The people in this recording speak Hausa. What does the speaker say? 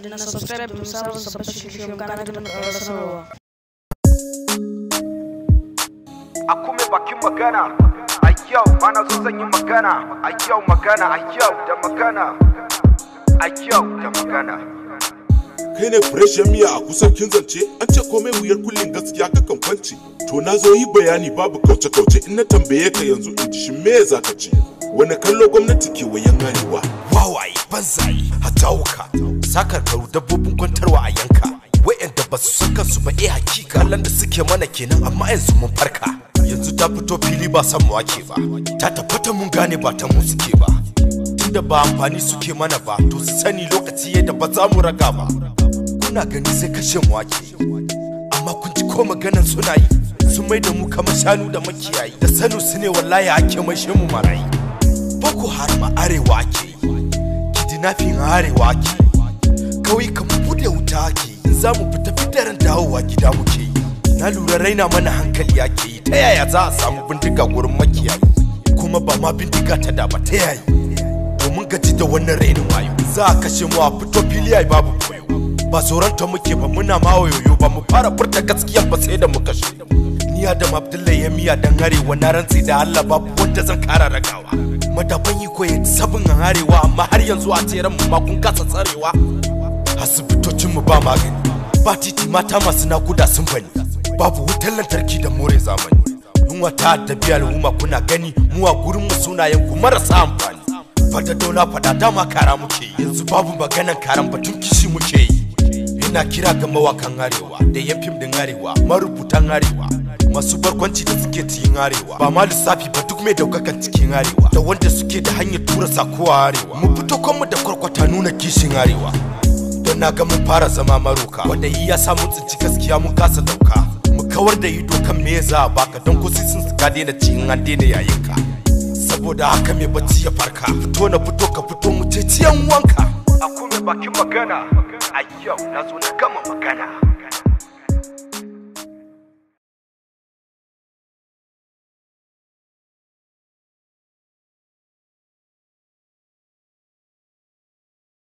da na subscribe domin samun sabbin shirye-shiryen kana da ƙararrawar sanarwa. A kuma bakin magana a yau mana so zan yi magana a yau magana a yau da magana a yau da magana. Kai ne fresh miya a kusan kin zance an ce komai wuyar kullin gaskiya kakan kwance to na zo yi bayani babu kauce in na tambaye ka yanzu in ji shin me za ka ci wani kallo gwamnati ke wayan ganewa wawaye banzaye hatawuka sakar karu dabbobin kwantarwa a yanka wayanda ba su san kansu ba hakika kallon da suke mana kenan amma yanzu mun farka yanzu ta fito fili ba san mu wake ba ta tabbata mun gane ba ta mu suke ba tunda ba amfani suke mana ba to su sani lokaci yadda ba za mu raga ba kuna gani sai kashe mu wake amma kun ji ko maganan suna yi sun mai da mu kamar shanu da makiyayi da sanu su ne wallahi ake mai mu marayi boko haram arewa ake kidnapping arewa ake kawai kamar bude wuta ake in za mu fita fitaran dawowa gida muke yi na lura raina mana hankali ake yi ta yaya za a samu bindiga gurin makiyayi kuma ba ma bindiga ta da ba ta yayi domin gaji da wannan rainin wayo za a kashe mu a fito fili ai babu koyo ba tsoronta muke ba muna ma wayoyo ba mu fara furta gaskiya ba sai da mu kashe ni Adam Abdullahi ya miya dan arewa na rantsi da Allah babu wanda zan kara ragawa madaban yi koyi sabin arewa amma har yanzu a tseren mu ma kun kasa tsarewa asibitocin mu ba magani ba titi mata masu nakuda sun bani babu wutar lantarki da more zamani yunwa ta addabi al'umma kuna gani mu a gurin mu sunayen ku marasa amfani fata dauna fada dama kara muke yanzu babu maganan karan batun kishi muke yi ina kira ga mawakan arewa da yan fim din arewa marubutan arewa masu barkwanci da suke cikin arewa ba ma lissafi ba duk mai daukakan cikin arewa da wanda suke da hanyar tura sako a arewa mu fito kanmu da kwarkwata nuna kishin arewa don na ga mun fara zama maroka wanda yi ya samu tsinci gaskiya mun kasa dauka mu kawar da ido kan me za a baka don ko sai sun ka daina cikin an daina yayinka saboda haka mai bacci ya farka fito na fito ka fito mu ce ciyan wanka a kuma bakin magana a yau na zo na gama magana.